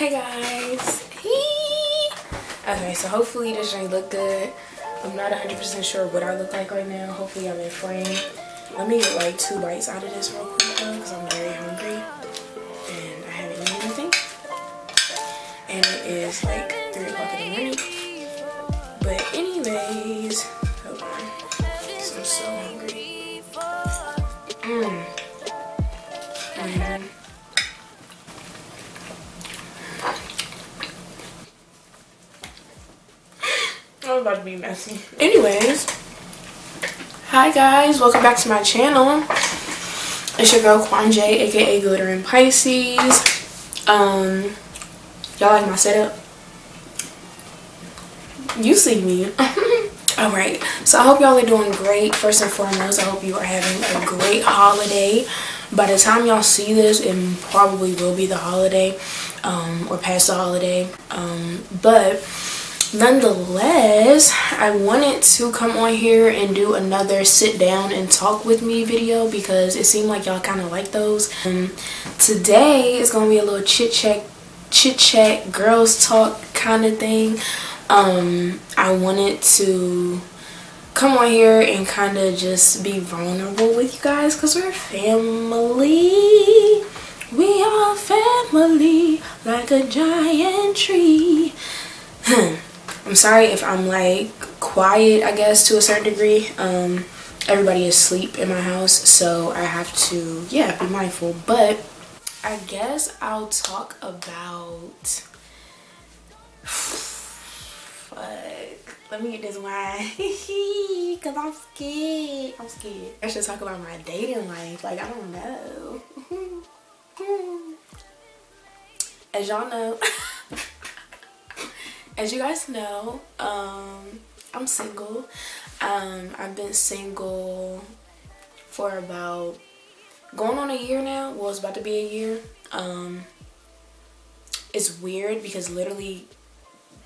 Hey guys. Okay, so hopefully this ain't look good. I'm not 100% sure what I look like right now. Hopefully I'm in frame. Let me get like 2 bites out of this real quick though, because I'm very hungry and I haven't eaten anything. And it is like 3 o'clock in the morning. But anyways, hold on. So I'm so hungry. I'm about to be messy. Anyways, hi guys, welcome back to my channel. It's your girl Kwanje, aka Glitter and Pisces. Y'all like my setup? You see me. Alright, so I hope y'all are doing great. First and foremost, I hope you are having a great holiday. By the time y'all see this, it probably will be the holiday, or past the holiday. But nonetheless, I wanted to come on here and do another sit down and talk with me video because it seemed like y'all kind of like those. Today is gonna be a little chit chat girls talk kind of thing. I wanted to come on here and kind of just be vulnerable with you guys because we're family. We are family like a giant tree. I'm sorry if I'm like quiet, I guess, to a certain degree. Everybody is asleep in my house, so I have to, yeah, be mindful. But I guess I'll talk about, let me get this wine because I'm scared. I should talk about my dating life. Like, I don't know. As y'all know, as you guys know, I'm single. I've been single for about going on a year now. Well, it's about to be a year. It's weird because literally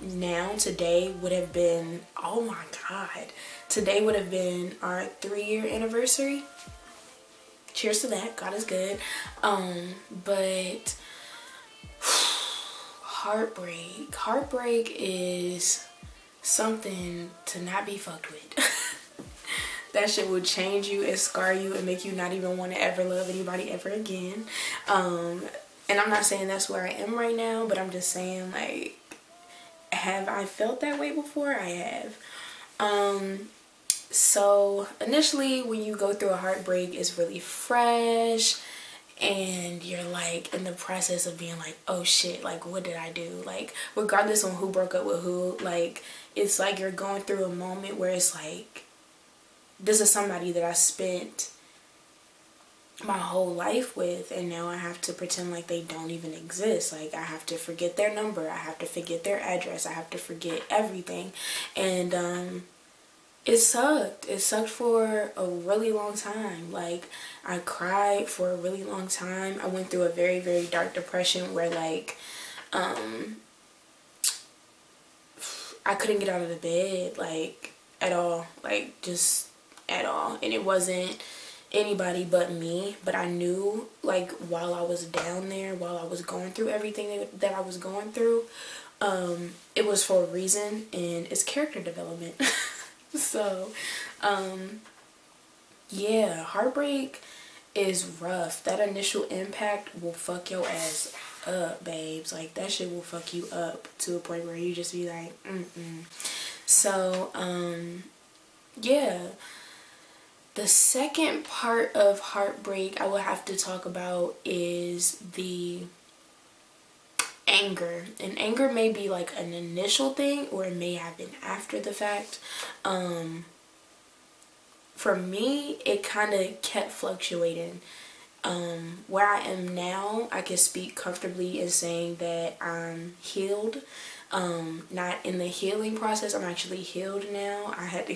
now today would have been, oh my god, today would have been our 3-year anniversary. Cheers to that. God is good. But heartbreak is something to not be fucked with. That shit will change you and scar you and make you not even want to ever love anybody ever again. And I'm not saying that's where I am right now, but I'm just saying, like, have I felt that way before? I have. So initially when you go through a heartbreak, it's really fresh and you're like in the process of being like, oh shit, like what did I do? Like, regardless on who broke up with who, like, it's like you're going through a moment where it's like, this is somebody that I spent my whole life with, and now I have to pretend like they don't even exist. Like, I have to forget their number, I have to forget their address, I have to forget everything. And it sucked for a really long time. Like, I cried for a really long time. I went through a very, very dark depression where, like, I couldn't get out of the bed, like, at all. Like, just at all. And it wasn't anybody but me. But I knew, like, while I was down there, while I was going through everything that I was going through, it was for a reason, and it's character development. So, yeah, heartbreak is rough. That initial impact will fuck your ass up, babes. Like, that shit will fuck you up to a point where you just be like, So, yeah. The second part of heartbreak I will have to talk about is the anger. And anger may be like an initial thing, or it may happen after the fact. For me, it kind of kept fluctuating. Where I am now, I can speak comfortably in saying that I'm healed. Not in the healing process, I'm actually healed now. I had to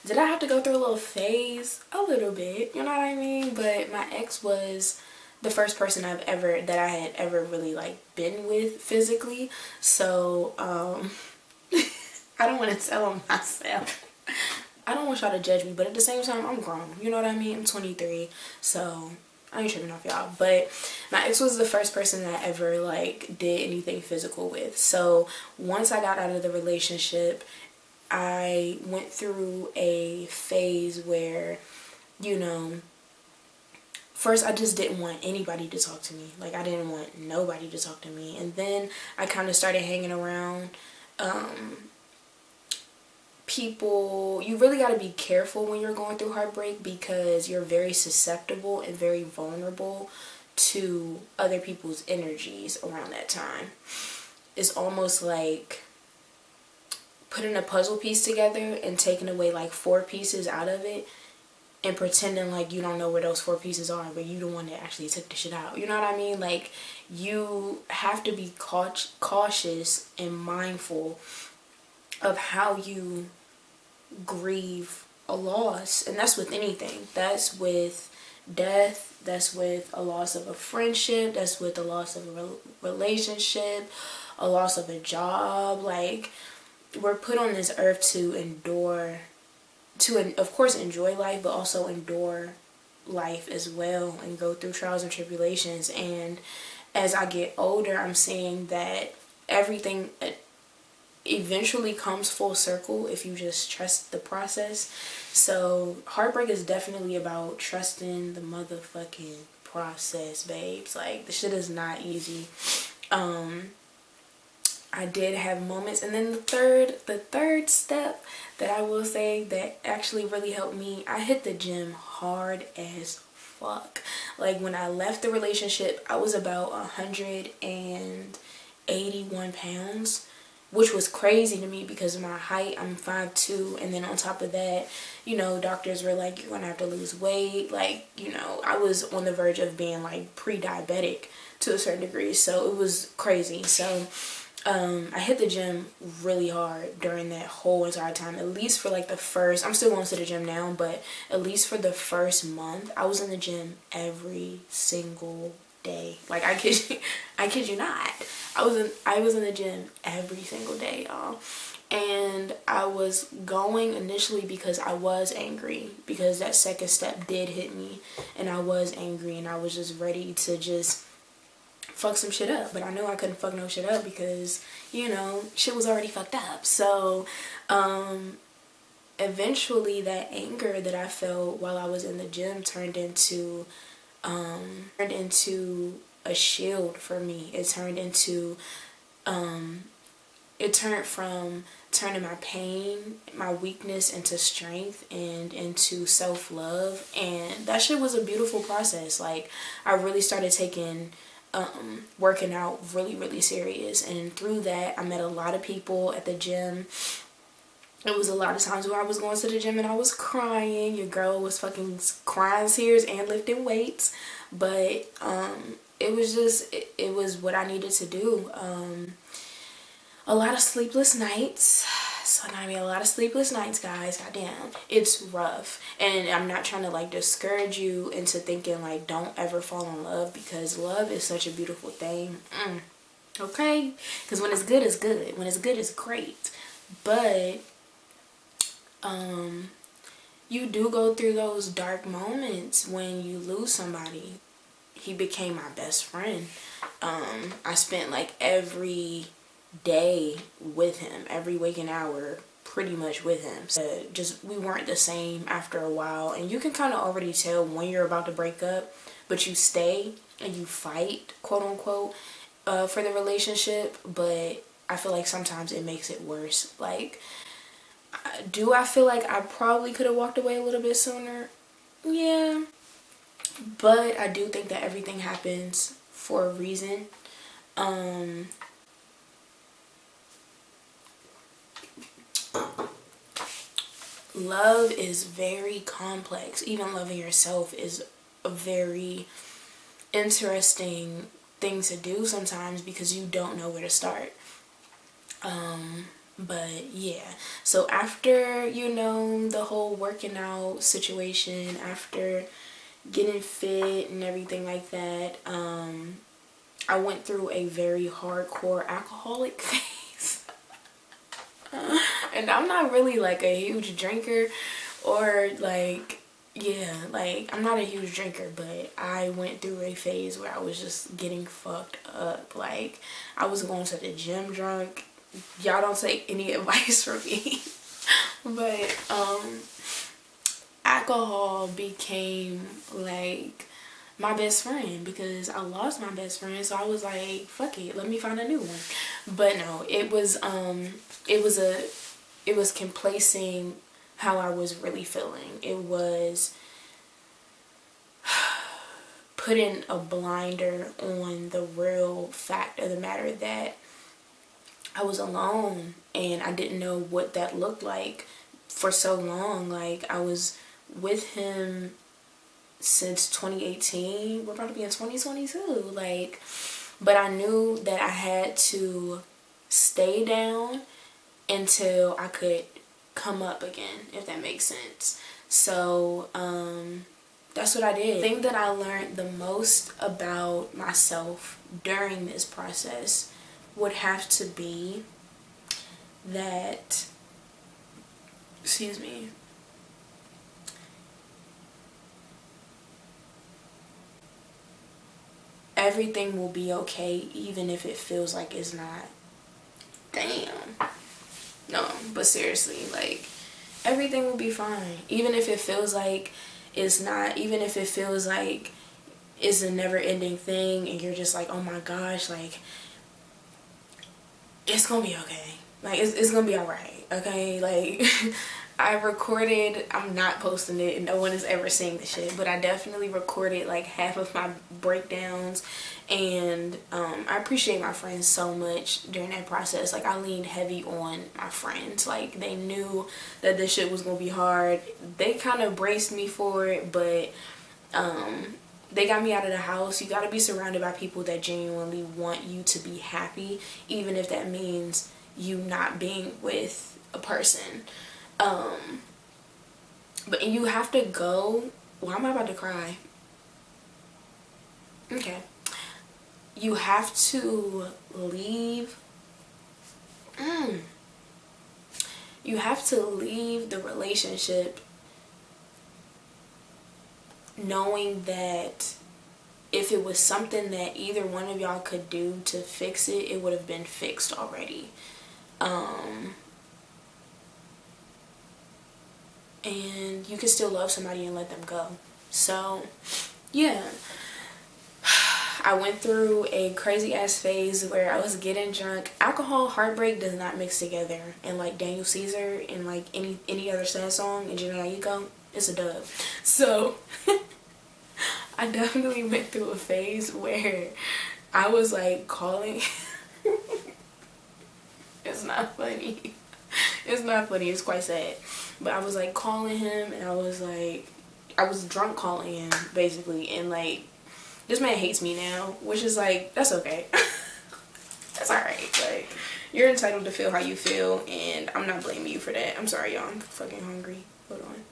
did I have to go through a little phase? A little bit, you know what I mean? But my ex was the first person that I had ever really like been with physically. So I don't want to tell him myself. I don't want y'all to judge me, but at the same time, I'm grown. You know what I mean? I'm 23, so I ain't tripping off y'all. But my ex was the first person that I ever like did anything physical with. So once I got out of the relationship, I went through a phase where, you know, first I just didn't want anybody to talk to me. Like, I didn't want nobody to talk to me. And then I kind of started hanging around people. You really got to be careful when you're going through heartbreak, because you're very susceptible and very vulnerable to other people's energies around that time. It's almost like putting a puzzle piece together and taking away like 4 pieces out of it and pretending like you don't know where those 4 pieces are, but you the one that actually took the shit out. You know what I mean? Like, you have to be cautious and mindful of how you grieve a loss. And that's with anything. That's with death. That's with a loss of a friendship. That's with a loss of a relationship, a loss of a job. Like, we're put on this earth to endure, to of course enjoy life, but also endure life as well and go through trials and tribulations. And as I get older, I'm seeing that everything eventually comes full circle if you just trust the process. So heartbreak is definitely about trusting the motherfucking process, babes. Like, the shit is not easy. I did have moments, and then the third step that I will say that actually really helped me, I hit the gym hard as fuck. Like, when I left the relationship, I was about 181 pounds, which was crazy to me because of my height. I'm 5'2", and then on top of that, you know, doctors were like, you're gonna have to lose weight. Like, you know, I was on the verge of being like pre-diabetic to a certain degree, so it was crazy. So I hit the gym really hard during that whole entire time. At least for like the first, I'm still going to the gym now, but at least for the first month, I was in the gym every single day. Like, I kid you not. I was in the gym every single day, y'all. And I was going initially because I was angry, because that second step did hit me, and I was angry, and I was just ready to just fuck some shit up. But I knew I couldn't fuck no shit up because, you know, shit was already fucked up. So eventually that anger that I felt while I was in the gym turned into a shield for me. It turned from turning my pain, my weakness into strength and into self-love. And that shit was a beautiful process. Like, I really started taking working out really serious, and through that I met a lot of people at the gym. It was a lot of times where I was going to the gym and I was crying. Your girl was fucking crying tears and lifting weights, but it was just it was what I needed to do. A lot of sleepless nights. So I mean, a lot of sleepless nights, guys. Goddamn, it's rough. And I'm not trying to like discourage you into thinking like don't ever fall in love, because love is such a beautiful thing. Okay, because when it's good, it's good. When it's good, it's great. But you do go through those dark moments when you lose somebody. He became my best friend. I spent like every day with him, every waking hour pretty much with him. So just, we weren't the same after a while, and you can kind of already tell when you're about to break up, but you stay and you fight, quote unquote, for the relationship. But I feel like sometimes it makes it worse. Like, do I feel like I probably could have walked away a little bit sooner? Yeah, but I do think that everything happens for a reason. Love is very complex. Even loving yourself is a very interesting thing to do sometimes, because you don't know where to start. But yeah, so after, you know, the whole working out situation, after getting fit and everything like that, I went through a very hardcore alcoholic phase. And I'm not really like a huge drinker, Or like, yeah, like I'm not a huge drinker, but I went through a phase where I was just getting fucked up. Like I was going to the gym drunk. Y'all don't take any advice from me. But alcohol became like my best friend because I lost my best friend, so I was like, fuck it, let me find a new one. But no, it was a it was complacing how I was really feeling. It was putting a blinder on the real fact of the matter that I was alone and I didn't know what that looked like for so long. Like I was with him since 2018. We're about to be in 2022. Like, but I knew that I had to stay down until I could come up again, if that makes sense. So that's what I did. The thing that I learned the most about myself during this process would have to be that, excuse me, everything will be okay even if it feels like it's not. Damn. No, but seriously, like everything will be fine even if it feels like it's not, even if it feels like it's a never ending thing and you're just like, oh my gosh, like it's gonna be okay. Like it's gonna be all right. Okay, like I recorded, I'm not posting it and no one is ever seeing the shit, but I definitely recorded like half of my breakdowns. And I appreciate my friends so much during that process. Like I leaned heavy on my friends. Like they knew that this shit was gonna be hard. They kind of braced me for it, but they got me out of the house. You got to be surrounded by people that genuinely want you to be happy, even if that means you not being with a person. But you have to go. Why am I about to cry? Okay. You have to leave. You have to leave the relationship knowing that if it was something that either one of y'all could do to fix it, it would have been fixed already. And you can still love somebody and let them go. So, yeah. I went through a crazy ass phase where I was getting drunk. Alcohol, heartbreak does not mix together. And like Daniel Caesar and like any other sad song and Jhené Aiko, it's a dub. So I definitely went through a phase where I was like calling. It's not funny. It's not funny. It's quite sad. But I was like calling him and I was drunk calling him basically, and like this man hates me now, which is like, that's okay. That's alright. Like, you're entitled to feel how you feel and I'm not blaming you for that. I'm sorry y'all, I'm fucking hungry. Hold on.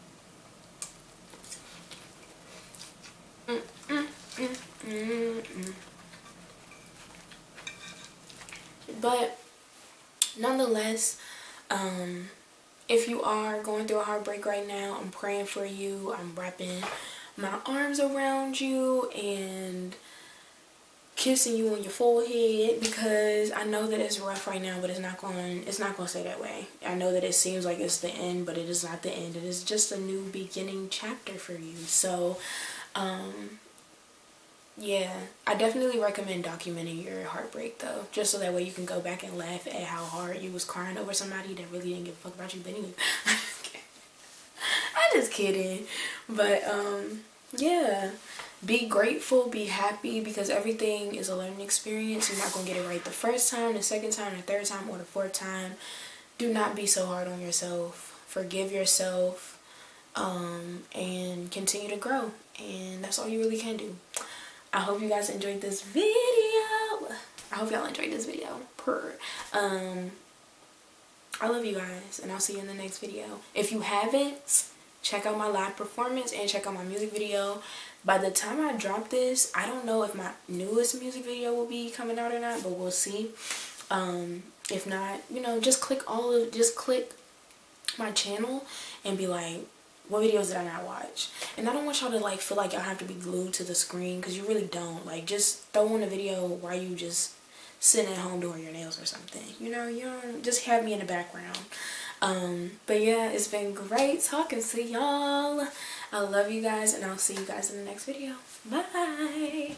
But nonetheless, if you are going through a heartbreak right now, I'm praying for you. I'm wrapping my arms around you and kissing you on your forehead, because I know that it's rough right now, but it's not going to stay that way. I know that it seems like it's the end, but it is not the end. It is just a new beginning chapter for you. So yeah, I definitely recommend documenting your heartbreak though, just so that way you can go back and laugh at how hard you was crying over somebody that really didn't give a fuck about you. But anyway, I'm just kidding. But yeah, be grateful, be happy, because everything is a learning experience. You're not gonna get it right the first time, the second time, the third time, or the fourth time. Do not be so hard on yourself. Forgive yourself, and continue to grow. And that's all you really can do. I hope you guys enjoyed this video. I hope y'all enjoyed this video. I love you guys, and I'll see you in the next video. If you haven't, check out my live performance and check out my music video. By the time I drop this, I don't know if my newest music video will be coming out or not, but we'll see. If not, you know, just click my channel and be like, what videos did I not watch? And I don't want y'all to like feel like y'all have to be glued to the screen, because you really don't. Like, just throw in a video while you just sitting at home doing your nails or something. You know, you don't just have me in the background. But yeah, it's been great talking to y'all. I love you guys, and I'll see you guys in the next video. Bye.